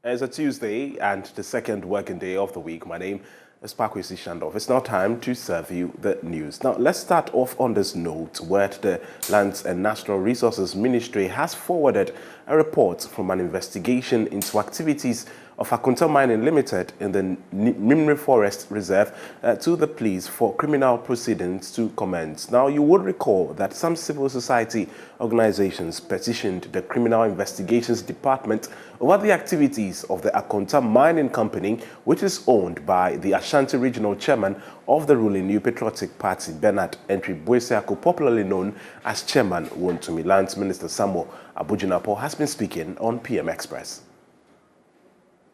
It's a Tuesday and the second working day of the week. My name is Paa Kwesi Schandorf. It's now time to serve you the news. Now, let's start off on this note where the Lands and Natural Resources Ministry has forwarded a report from an investigation into activities of Akunta Mining Limited in the Mimri Forest Reserve to the police for criminal proceedings to commence. Now, you would recall that some civil society organizations petitioned the Criminal Investigations Department over the activities of the Akunta Mining Company, which is owned by the Ashanti Regional Chairman of the ruling New Patriotic Party, Bernard Entry Boesiako, popularly known as Chairman Wontumi. Lands Minister Samuel Abujinapo has been speaking on PM Express.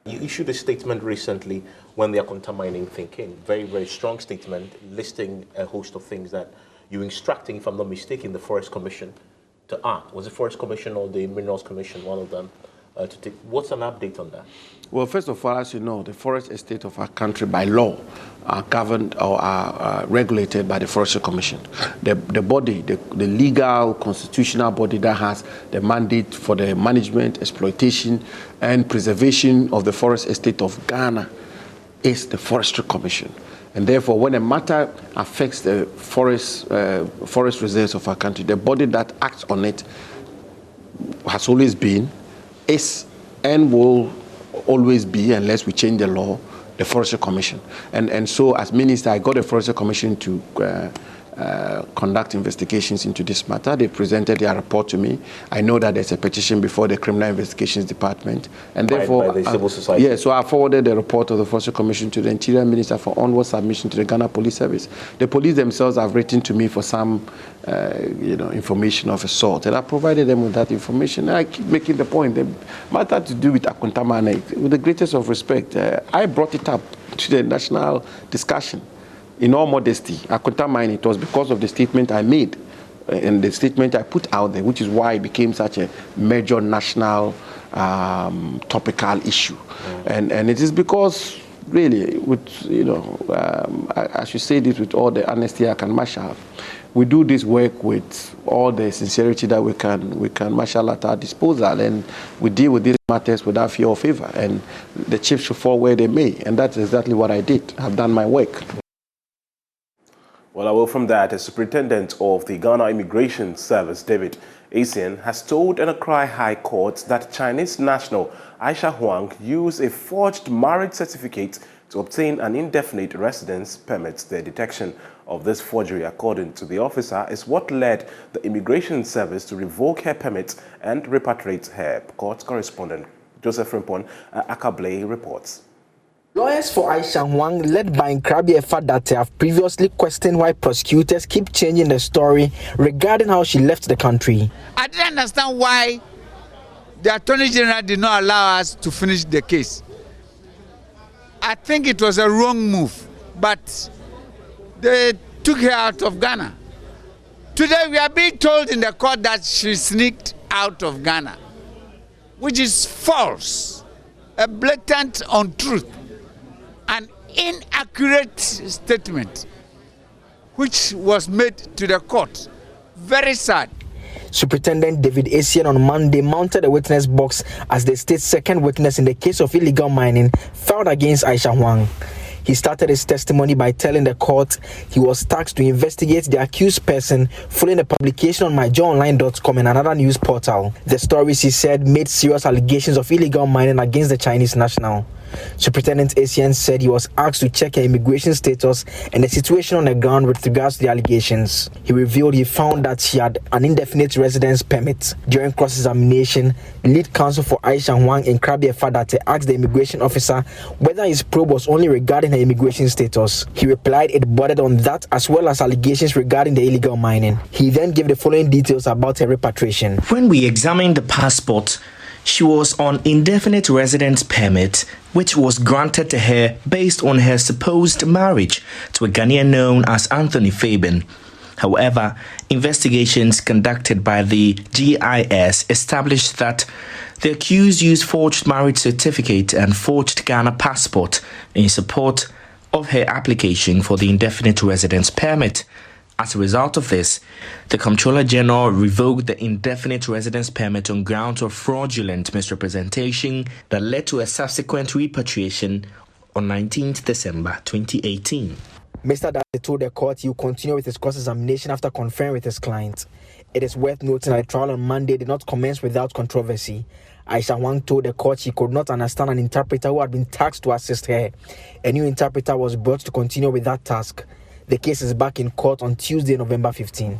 You issued a statement recently when the Akunta Mining thing came. Very, very strong statement listing a host of things that you're instructing, if I'm not mistaken, the Forest Commission to act. Was it Forest Commission or the Minerals Commission, one of them, to take? What's an update on that? Well, first of all, as you know, the forest estate of our country by law are governed or are regulated by the Forestry Commission. The body, the legal constitutional body that has the mandate for the management, exploitation, and preservation of the forest estate of Ghana is the Forestry Commission. And therefore, when a matter affects the forest reserves of our country, the body that acts on it has always been, is, and will always be, unless we change the law, the Forestry Commission. And so as minister, I got the Forestry Commission to conduct investigations into this matter. They presented their report to me. I know that there's a petition before the Criminal Investigations Department, and therefore, by the civil society. Yeah, so I forwarded the report of the Forestry Commission to the Interior Minister for onward submission to the Ghana Police Service. The police themselves have written to me for some, information of a sort, and I provided them with that information. And I keep making the point, the matter to do with Akunta Mining, with the greatest of respect, I brought it up to the national discussion. In all modesty, Akunta Mining, it was because of the statement I made and the statement I put out there, which is why it became such a major national topical issue. And it is because, really, with, I should say this with all the honesty I can marshal, we do this work with all the sincerity that we can marshal at our disposal, and we deal with these matters without fear or favor, and the chips should fall where they may, and that's exactly what I did. I've done my work. Well, away from that, the superintendent of the Ghana Immigration Service, David Asian, has told an Accra High Court that Chinese national Aisha Huang used a forged marriage certificate to obtain an indefinite residence permit. The detection of this forgery, according to the officer, is what led the Immigration Service to revoke her permit and repatriate her. Court correspondent Joseph Rimpon Akable reports. Lawyers for Aisha Huang, led by Nkrabi Efadate, have previously questioned why prosecutors keep changing the story regarding how she left the country. I didn't understand why the Attorney General did not allow us to finish the case. I think it was a wrong move, but they took her out of Ghana. Today we are being told in the court that she sneaked out of Ghana, which is false, a blatant untruth. An inaccurate statement which was made to the court. Very sad. Superintendent David Asian on Monday mounted a witness box as the state's second witness in the case of illegal mining filed against Aisha Huang. He started his testimony by telling the court he was tasked to investigate the accused person following a publication on myjoyonline.com and another news portal. The stories, he said, made serious allegations of illegal mining against the Chinese national. Superintendent Asian said he was asked to check her immigration status and the situation on the ground with regards to the allegations. He revealed he found that she had an indefinite residence permit. During cross-examination, lead counsel for Aisha Huang, Nkrabi Efadate, asked the immigration officer whether his probe was only regarding her immigration status. He replied it bordered on that as well as allegations regarding the illegal mining. He then gave the following details about her repatriation. When we examined the passport, she was on indefinite residence permit, which was granted to her based on her supposed marriage to a Ghanaian known as Anthony Fabian. However, investigations conducted by the GIS established that the accused used forged marriage certificate and forged Ghana passport in support of her application for the indefinite residence permit. As a result of this, the Comptroller General revoked the indefinite residence permit on grounds of fraudulent misrepresentation that led to a subsequent repatriation on 19th December 2018. Mr. Dade told the court he will continue with his cross-examination after conferring with his client. It is worth noting that the trial on Monday did not commence without controversy. Aisha Huang told the court she could not understand an interpreter who had been tasked to assist her. A new interpreter was brought to continue with that task. The case is back in court on Tuesday, November 15.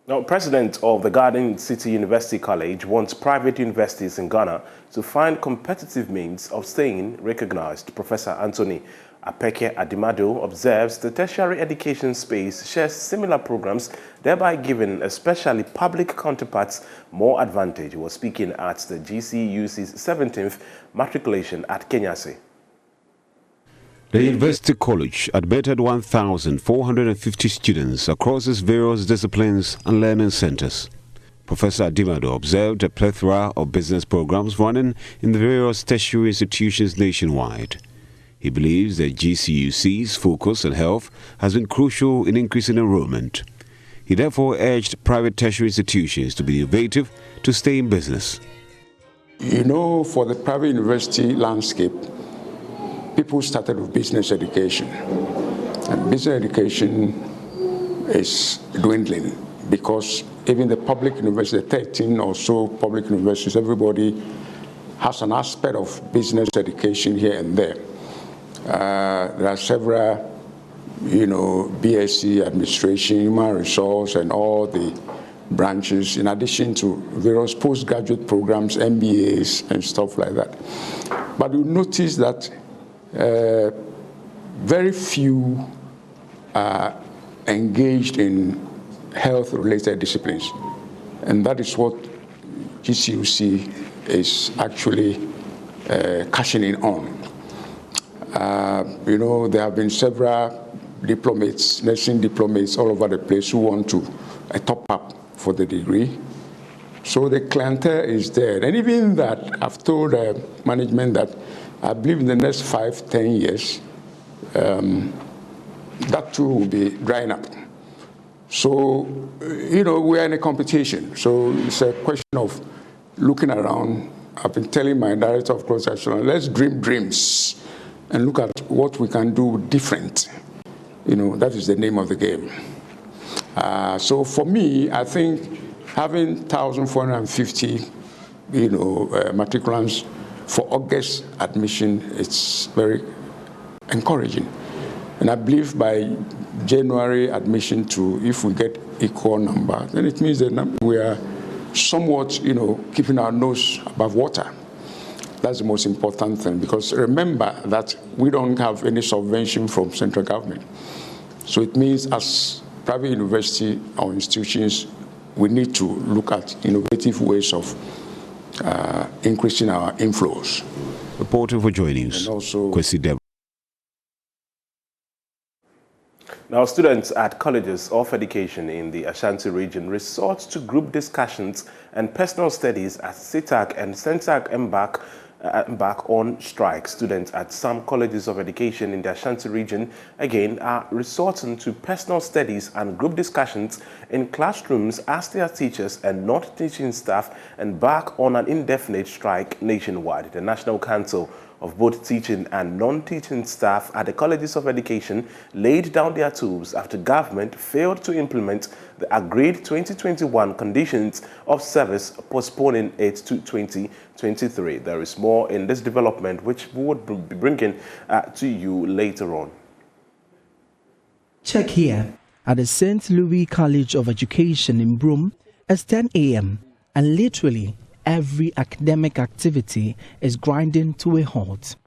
Now, President of the Garden City University College wants private universities in Ghana to find competitive means of staying recognized. Professor Anthony Apeke Adimado observes the tertiary education space shares similar programs, thereby giving especially public counterparts more advantage. He was speaking at the GCUC's 17th matriculation at Kenyase. The University College admitted 1,450 students across its various disciplines and learning centers. Professor Adimado observed a plethora of business programs running in the various tertiary institutions nationwide. He believes that GCUC's focus on health has been crucial in increasing enrollment. He therefore urged private tertiary institutions to be innovative to stay in business. You know, for the private university landscape, people started with business education. And business education is dwindling because even the public university, 13 or so public universities, everybody has an aspect of business education here and there. There are several, BSc, administration, human resource, and all the branches, in addition to various postgraduate programs, MBAs, and stuff like that. But you notice that very few are engaged in health-related disciplines. And that is what GCUC is actually cashing in on. There have been several diplomates, nursing diplomates all over the place who want to top up for the degree. So the clientele is there. And even that, I've told management that I believe in the next 5-10 years, that too will be drying up. So, we are in a competition. So it's a question of looking around. I've been telling my director of cross-section, let's dream dreams and look at what we can do different. That is the name of the game. So for me, I think having 1,450, matriculants for August admission, it's very encouraging. And I believe by January admission too, if we get equal number, then it means that we are somewhat, keeping our nose above water. That's the most important thing, because remember that we don't have any subvention from central government. So it means as private university or institutions, we need to look at innovative ways of increasing our inflows. Reporting for JoyNews, and also Kwesi Schandorf. Now, students at colleges of education in the Ashanti region resort to group discussions and personal studies as CITAC and CENTAC embark on strike. Students at some colleges of education in the Ashanti region, again, are resorting to personal studies and group discussions in classrooms as their teachers and non-teaching staff embark on an indefinite strike nationwide. The National Council of both teaching and non-teaching staff at the colleges of education laid down their tools after government failed to implement the agreed 2021 conditions of service, postponing it to 2023. There is more in this development, which we would be bringing to you later on. Check here at the St. Louis College of Education in Broome. It's 10 a.m. and literally every academic activity is grinding to a halt.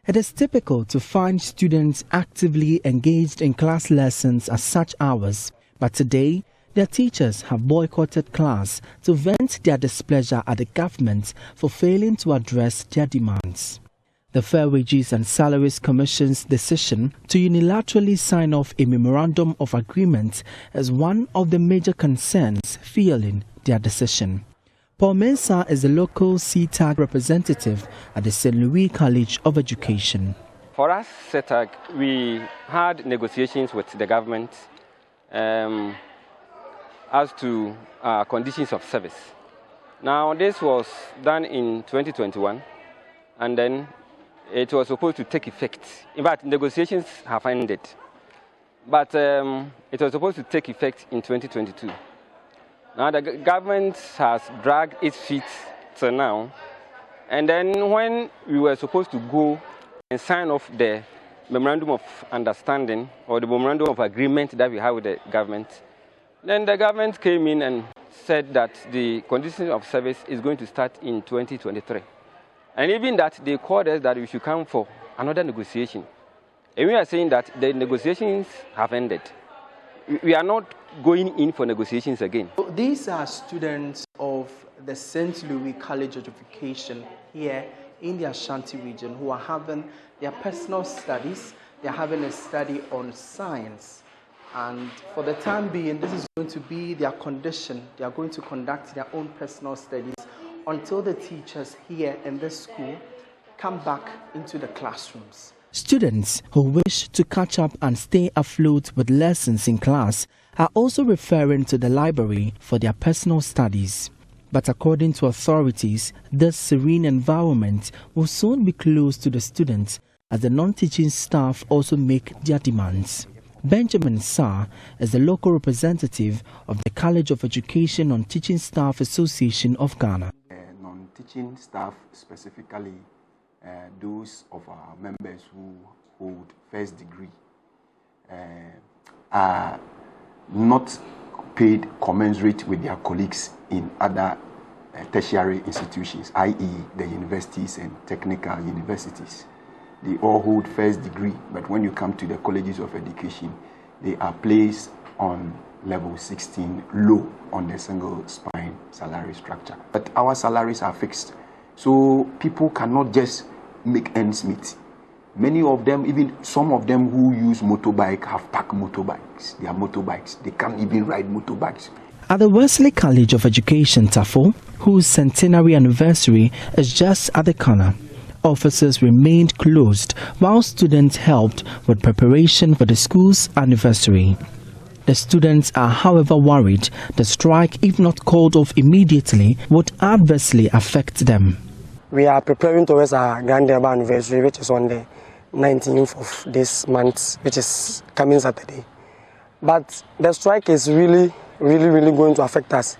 It is typical to find students actively engaged in class lessons at such hours, but today their teachers have boycotted class to vent their displeasure at the government for failing to address their demands. The Fair Wages and Salaries Commission's decision to unilaterally sign off a memorandum of agreement is one of the major concerns fueling their decision. Paul Mensah is the local CTAG representative at the St. Louis College of Education. For us, CTAG, we had negotiations with the government as to conditions of service. Now, this was done in 2021, and then it was supposed to take effect. In fact, negotiations have ended, but it was supposed to take effect in 2022. Now, the government has dragged its feet till now, and then when we were supposed to go and sign off the memorandum of understanding or the memorandum of agreement that we have with the government, then the government came in and said that the conditions of service is going to start in 2023. And even that, they called us that we should come for another negotiation. And we are saying that the negotiations have ended. We are not going in for negotiations again. These are students of the St. Louis College of Education here in the Ashanti region who are having their personal studies. They're having a study on science. And for the time being, this is going to be their condition. They are going to conduct their own personal studies until the teachers here in this school come back into the classrooms. Students who wish to catch up and stay afloat with lessons in class are also referring to the library for their personal studies. But according to authorities, this serene environment will soon be closed to the students as the non-teaching staff also make their demands. Benjamin Sarr is the local representative of the College of Education Non-Teaching Staff Association of Ghana. Non-teaching staff, specifically those of our members who hold first degree, are not paid commensurate with their colleagues in other tertiary institutions, i.e. the universities and technical universities. They all hold first degree, but when you come to the colleges of education, they are placed on level 16, low on the single spine salary structure. But our salaries are fixed, so people cannot just make ends meet. Many of them, even some of them who use motorbike, have packed motorbikes. They are motorbikes. They can't even ride motorbikes. At the Wesley College of Education, Tafo, whose centenary anniversary is just at the corner, offices remained closed while students helped with preparation for the school's anniversary. The students are, however, worried the strike, if not called off immediately, would adversely affect them. We are preparing towards our grand anniversary, which is on the 19th of this month, which is coming Saturday. But the strike is really going to affect us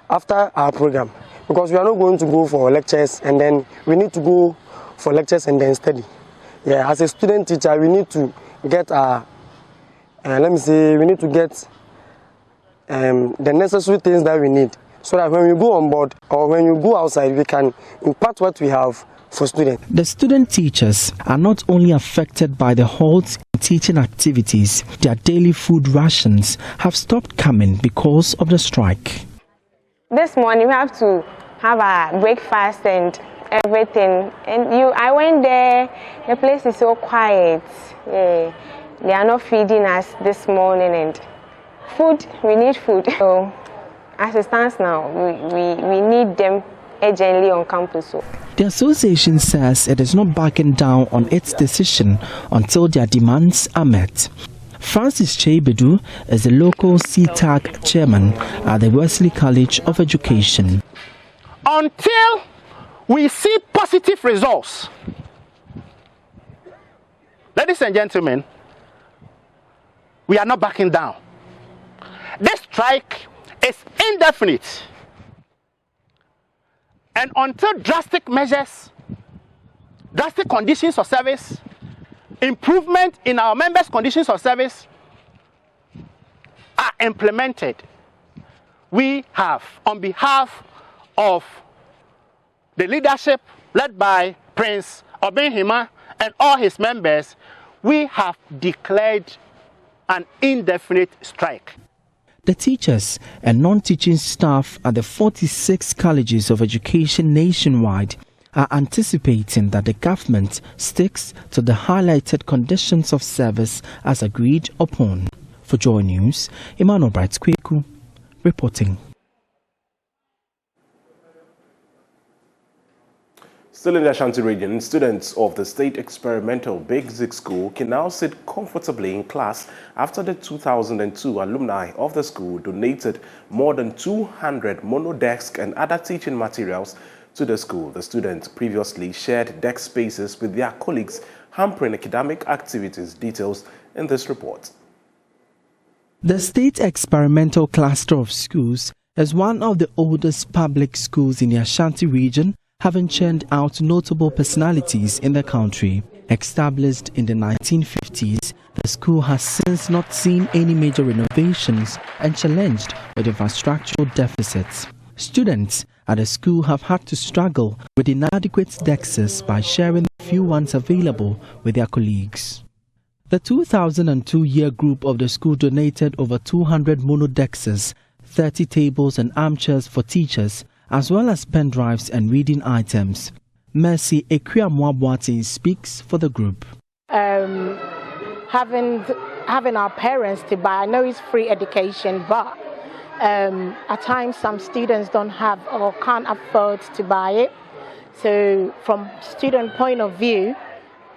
after our program, because we are not going to go for lectures and then we need to go for lectures and then study. Yeah, as a student teacher, we need to get the necessary things that we need, so that when we go on board or when you go outside, we can impart what we have for students. The student teachers are not only affected by the halt in teaching activities, their daily food rations have stopped coming because of the strike. This morning we have to have a breakfast and everything, and I went there, the place is so quiet. Yeah, they are not feeding us this morning, and food, we need food. So as it stands now, we need them urgently on campus. The association says it is not backing down on its decision until their demands are met. Francis Cheibedu is the local CTAG chairman at the Wesley College of Education. Until we see positive results, ladies and gentlemen, we are not backing down. This strike is indefinite, and until drastic measures, drastic conditions of service, improvement in our members' conditions of service are implemented, we have, on behalf of the leadership led by Prince Obinhima and all his members, we have declared an indefinite strike. The teachers and non-teaching staff at the 46 colleges of education nationwide are anticipating that the government sticks to the highlighted conditions of service as agreed upon. For JoyNews, Emmanuel Bright Kweku reporting. Still in the Ashanti region, students of the State Experimental Basic School can now sit comfortably in class after the 2002 alumni of the school donated more than 200 monodesk and other teaching materials to the school. The students previously shared desk spaces with their colleagues, hampering academic activities. Details in this report. The State Experimental Cluster of Schools is one of the oldest public schools in the Ashanti region, having churned out notable personalities in the country. Established in the 1950s, the school has since not seen any major renovations and challenged with infrastructural deficits. Students at the school have had to struggle with inadequate desks by sharing the few ones available with their colleagues. The 2002 year group of the school donated over 200 monodexes, 30 tables and armchairs for teachers, as well as pen drives and reading items. Mercy Ekwia speaks for the group. Having our parents to buy, I know it's free education, but at times some students don't have or can't afford to buy it. So from student point of view,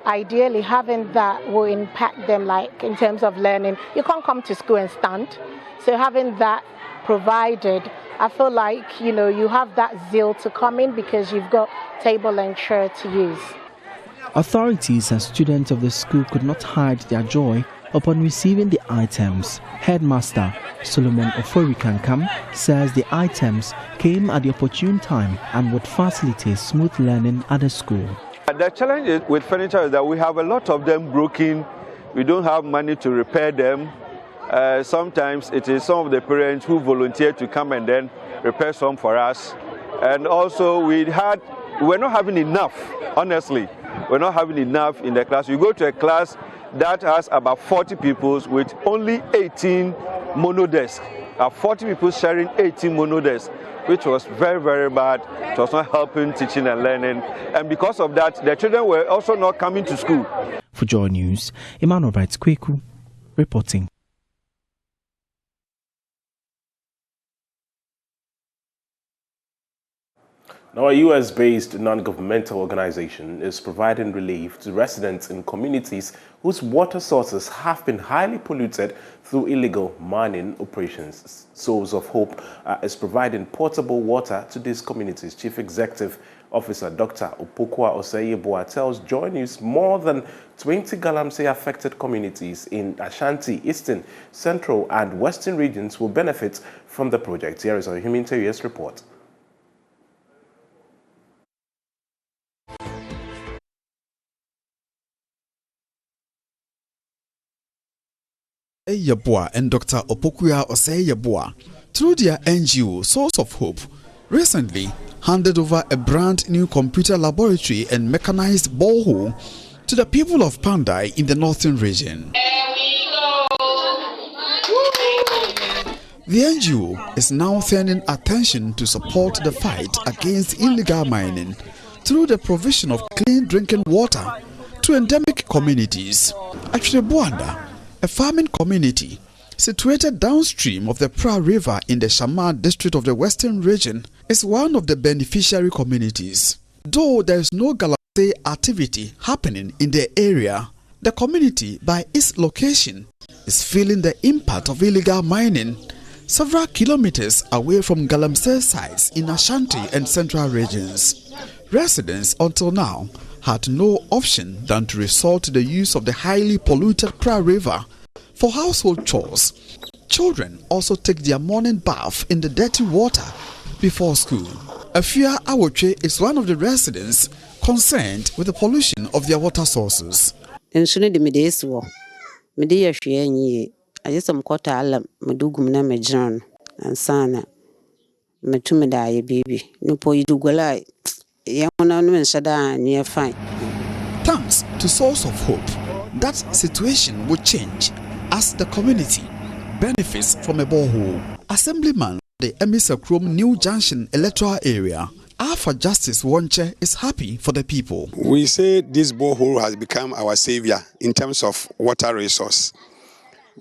ideally having that will impact them, like in terms of learning. You can't come to school and stand. So having that provided, I feel like, you have that zeal to come in because you've got table and chair to use. Authorities and students of the school could not hide their joy upon receiving the items. Headmaster Solomon Oforikankam says the items came at the opportune time and would facilitate smooth learning at the school. The challenge with furniture is that we have a lot of them broken. We don't have money to repair them. Sometimes it is some of the parents who volunteer to come and then repair some for us. And also we're not having enough, honestly. We're not having enough in the class. You go to a class that has about 40 people with only 18 monodesks. 40 people sharing 18 monodesks, which was very, very bad. It was not helping teaching and learning. And because of that, the children were also not coming to school. For JoyNews, Emmanuel Kweku reporting. Now, a US-based non-governmental organization is providing relief to residents in communities whose water sources have been highly polluted through illegal mining operations. Souls of Hope is providing portable water to these communities. Chief Executive Officer Dr. Opokwa Osei-Yeboah tells JoyNews more than 20 Galamsey-affected communities in Ashanti, Eastern, Central and Western regions will benefit from the project. Here is our humanitarian report. Yeboah and Dr. Opokwa Osei-Yeboah, through their NGO Source of Hope, recently handed over a brand new computer laboratory and mechanized borehole to the people of Pandai in the northern region. The NGO is now turning attention to support the fight against illegal mining through the provision of clean drinking water to endemic communities. Achrebuanda, a farming community situated downstream of the Paa River in the Shama district of the Western region, is one of the beneficiary communities. Though there is no Galamsey activity happening in the area, the community, by its location, is feeling the impact of illegal mining several kilometers away from Galamsey sites in Ashanti and Central regions. Residents until now had no option than to resort to the use of the highly polluted Paa River for household chores. Children also take their morning bath in the dirty water before school. Afia Awoche is one of the residents concerned with the pollution of their water sources. I just am caught alam medugumna mejan and sana metumida baby. No po you gulai. Thanks to Source of Hope, that situation will change as the community benefits from a borehole. Assemblyman the Emisakrom New Junction electoral area, Alpha Justice Wonche, is happy for the people. We say this borehole has become our savior in terms of water resource,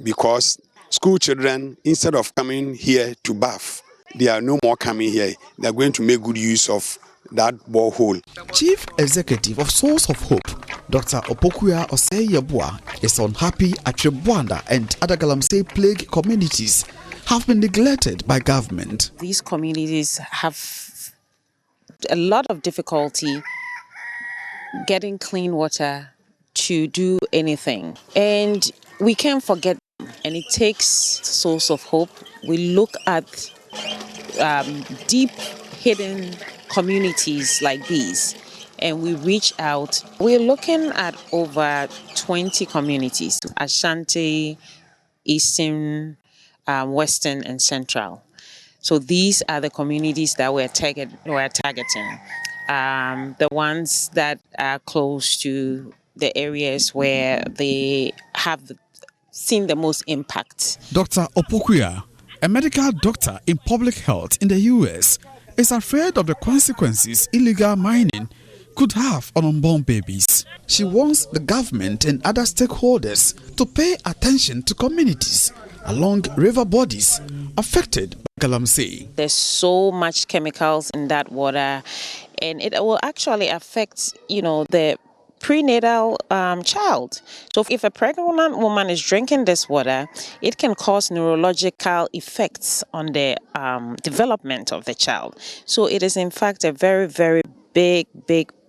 because school children, instead of coming here to bath, they are no more coming here. They are going to make good use of that borehole. Chief Executive of Source of Hope, Dr. Opokuya Osei-Yeboah, is unhappy at Trebwanda and other Galamsey plague communities have been neglected by government. These communities have a lot of difficulty getting clean water to do anything. And we can't forget them. And it takes Source of Hope. We look at deep hidden communities like these and we reach out. We're looking at over 20 communities, Ashanti, Eastern, Western and Central. So these are the communities that we're targeting. The ones that are close to the areas where they have seen the most impact. Dr. Opokuya, a medical doctor in public health in the US, is afraid of the consequences illegal mining could have on unborn babies. She wants the government and other stakeholders to pay attention to communities along river bodies affected by Galamsey. There's so much chemicals in that water, and it will actually affect, the prenatal child. So if a pregnant woman is drinking this water, it can cause neurological effects on the development of the child. So it is in fact a very, very big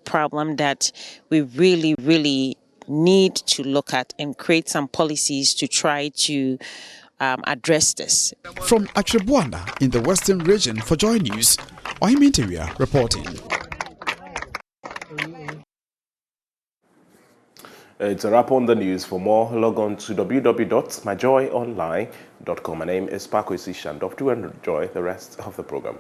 problem that we really, really need to look at and create some policies to try to address this. From Atrebwanda in the Western region for JoyNews, Ohiminteria reporting. It's a wrap on the news. For more, log on to www.myjoyonline.com. My name is Paa Kwesi Schandorf. Do enjoy the rest of the program.